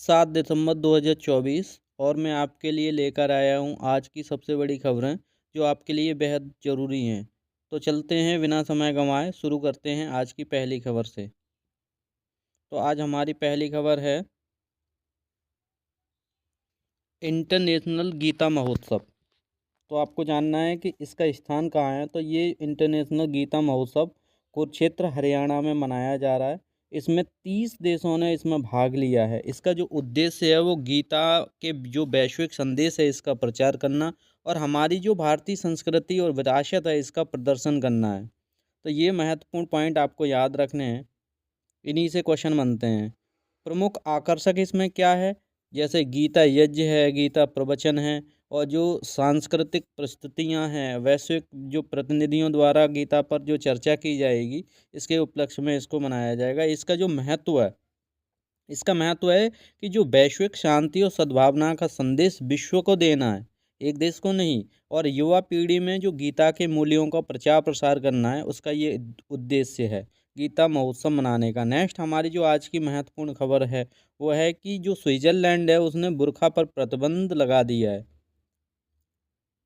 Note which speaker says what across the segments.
Speaker 1: 7 दिसंबर 2024 और मैं आपके लिए लेकर आया हूँ आज की सबसे बड़ी खबरें जो आपके लिए बेहद ज़रूरी हैं। तो चलते हैं बिना समय गंवाए शुरू करते हैं आज की पहली खबर से। तो आज हमारी पहली खबर है इंटरनेशनल गीता महोत्सव। तो आपको जानना है कि इसका स्थान कहाँ है। तो ये इंटरनेशनल गीता महोत्सव कुरुक्षेत्र हरियाणा में मनाया जा रहा है। इसमें 30 देशों ने इसमें भाग लिया है। इसका जो उद्देश्य है वो गीता के जो वैश्विक संदेश है इसका प्रचार करना और हमारी जो भारतीय संस्कृति और विरासत है इसका प्रदर्शन करना है। तो ये महत्वपूर्ण पॉइंट आपको याद रखने हैं। इन्हीं से क्वेश्चन बनते हैं। प्रमुख आकर्षक इसमें क्या है, जैसे गीता यज्ञ है, गीता प्रवचन है और जो सांस्कृतिक प्रस्तुतियां हैं, वैश्विक जो प्रतिनिधियों द्वारा गीता पर जो चर्चा की जाएगी इसके उपलक्ष्य में इसको मनाया जाएगा। इसका महत्व है कि जो वैश्विक शांति और सद्भावना का संदेश विश्व को देना है, एक देश को नहीं, और युवा पीढ़ी में जो गीता के मूल्यों का प्रचार प्रसार करना है उसका ये उद्देश्य है गीता महोत्सव मनाने का। नेक्स्ट हमारी जो आज की महत्वपूर्ण खबर है वो है कि जो स्विट्जरलैंड है उसने बुर्का पर प्रतिबंध लगा दिया है।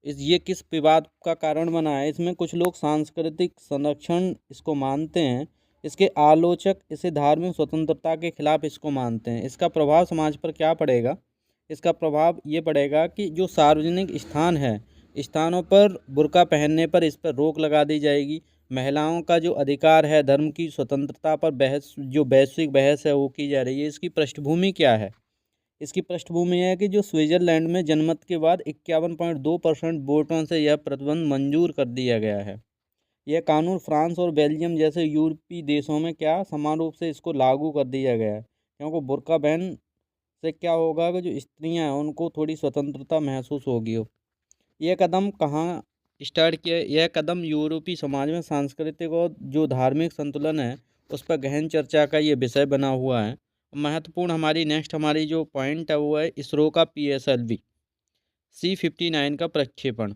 Speaker 1: ये किस विवाद का कारण बना है, इसमें कुछ लोग सांस्कृतिक संरक्षण इसको मानते हैं, इसके आलोचक इसे धार्मिक स्वतंत्रता के खिलाफ इसको मानते हैं। इसका प्रभाव समाज पर क्या पड़ेगा, इसका प्रभाव ये पड़ेगा कि जो सार्वजनिक स्थान है, स्थानों पर बुर्का पहनने पर इस पर रोक लगा दी जाएगी। महिलाओं का जो अधिकार है, धर्म की स्वतंत्रता पर बहस, जो वैश्विक बहस है वो की जा रही है। इसकी पृष्ठभूमि क्या है, इसकी पृष्ठभूमि है कि जो स्विट्जरलैंड में जनमत के बाद 51.2% वोटों से यह प्रतिबंध मंजूर कर दिया गया है। यह कानून फ्रांस और बेल्जियम जैसे यूरोपीय देशों में क्या समान रूप से इसको लागू कर दिया गया है, क्योंकि बुर्का बैन से क्या होगा कि जो स्त्रियां हैं उनको थोड़ी स्वतंत्रता महसूस होगी। यह कदम कहाँ स्टार्ट किया, यह कदम यूरोपीय समाज में सांस्कृतिक और जो धार्मिक संतुलन है उस पर गहन चर्चा का ये विषय बना हुआ है। महत्वपूर्ण हमारी जो पॉइंट है वो है इसरो का PSLV C-59 का प्रक्षेपण।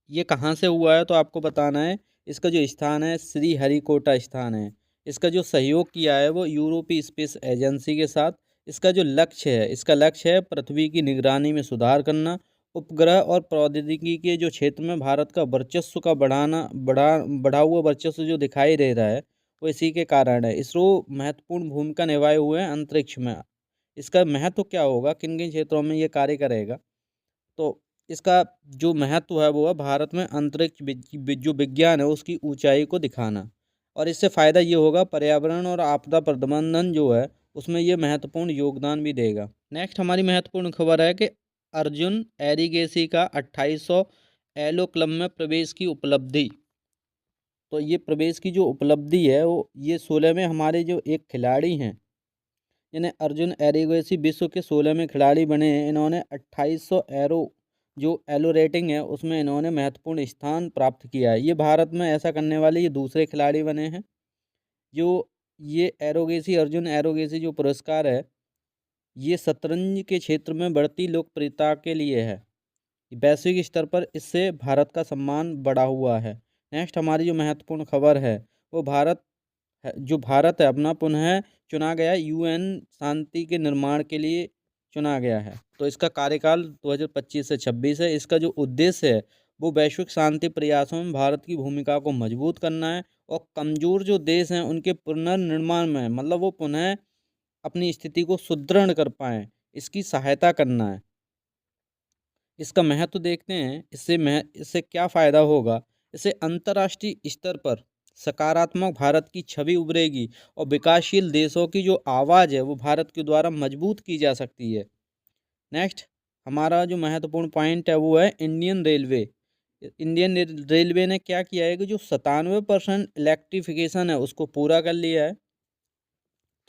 Speaker 1: ये कहाँ से हुआ है तो आपको बताना है। इसका जो स्थान है श्रीहरिकोटा स्थान है। इसका जो सहयोग किया है वो यूरोपीय स्पेस एजेंसी के साथ। इसका लक्ष्य है पृथ्वी की निगरानी में सुधार करना। उपग्रह और प्रौद्योगिकी के जो क्षेत्र में भारत का वर्चस्व का बढ़ा हुआ वर्चस्व जो दिखाई दे रहा है वो इसी के कारण है। इसरो महत्वपूर्ण भूमिका निभाए हुए हैं अंतरिक्ष में। इसका महत्व क्या होगा, किन किन क्षेत्रों में ये कार्य करेगा, तो इसका जो महत्व है वो है भारत में अंतरिक्ष जो विज्ञान है उसकी ऊंचाई को दिखाना। और इससे फ़ायदा ये होगा पर्यावरण और आपदा प्रबंधन जो है उसमें ये महत्वपूर्ण योगदान भी देगा। नेक्स्ट हमारी महत्वपूर्ण खबर है कि अर्जुन एरिगेसी का 2800 एलो क्लब में प्रवेश की उपलब्धि। तो ये प्रवेश की जो उपलब्धि है वो ये 16 में हमारे जो एक खिलाड़ी हैं, जिन्हें अर्जुन एरिगेसी विश्व के 16वें खिलाड़ी बने हैं। इन्होंने 2800 जो एलो रेटिंग है उसमें इन्होंने महत्वपूर्ण स्थान प्राप्त किया है। ये भारत में ऐसा करने वाले ये दूसरे खिलाड़ी बने हैं। जो ये अर्जुन एरोगेसी जो पुरस्कार है ये शतरंज के क्षेत्र में बढ़ती लोकप्रियता के लिए है। वैश्विक स्तर पर इससे भारत का सम्मान बढ़ा हुआ है। नेक्स्ट हमारी जो महत्वपूर्ण खबर है वो भारत है अपना पुनः चुना गया UN शांति के निर्माण के लिए चुना गया है। तो इसका कार्यकाल 2025 से 26 है। इसका जो उद्देश्य है वो वैश्विक शांति प्रयासों में भारत की भूमिका को मजबूत करना है और कमज़ोर जो देश हैं उनके पुनर्निर्माण में, मतलब वो पुनः अपनी स्थिति को सुदृढ़ कर पाएँ, इसकी सहायता करना है। इसका महत्व देखते हैं, इससे क्या फ़ायदा होगा। इससे अंतर्राष्ट्रीय स्तर पर सकारात्मक भारत की छवि उभरेगी और विकासशील देशों की जो आवाज़ है वो भारत के द्वारा मजबूत की जा सकती है। नेक्स्ट हमारा जो महत्वपूर्ण पॉइंट है वो है इंडियन रेलवे। इंडियन रेलवे ने क्या किया है कि जो 97% इलेक्ट्रिफिकेशन है उसको पूरा कर लिया है।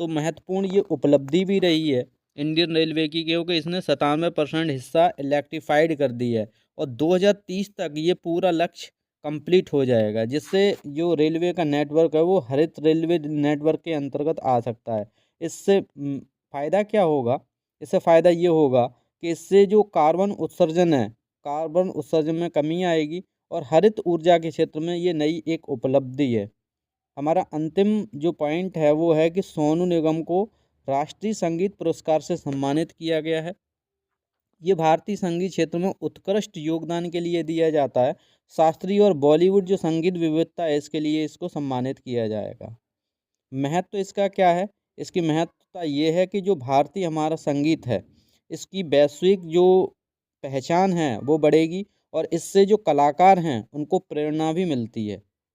Speaker 1: तो महत्वपूर्ण ये उपलब्धि भी रही है इंडियन रेलवे की, क्योंकि इसने 97% हिस्सा इलेक्ट्रीफाइड कर दी है और 2030 तक ये पूरा लक्ष्य कंप्लीट हो जाएगा, जिससे जो रेलवे का नेटवर्क है वो हरित रेलवे नेटवर्क के अंतर्गत आ सकता है। इससे फ़ायदा क्या होगा, इससे फ़ायदा ये होगा कि इससे जो कार्बन उत्सर्जन में कमी आएगी और हरित ऊर्जा के क्षेत्र में ये नई एक उपलब्धि है। हमारा अंतिम जो पॉइंट है वो है कि सोनू निगम को राष्ट्रीय संगीत पुरस्कार से सम्मानित किया गया है। ये भारतीय संगीत क्षेत्र में उत्कृष्ट योगदान के लिए दिया जाता है। शास्त्रीय और बॉलीवुड जो संगीत विविधता है इसके लिए इसको सम्मानित किया जाएगा। महत्व इसका क्या है? इसकी महत्वता ये है कि जो भारतीय हमारा संगीत है इसकी वैश्विक जो पहचान है वो बढ़ेगी और इससे जो कलाकार हैं उनको प्रेरणा भी मिलती है।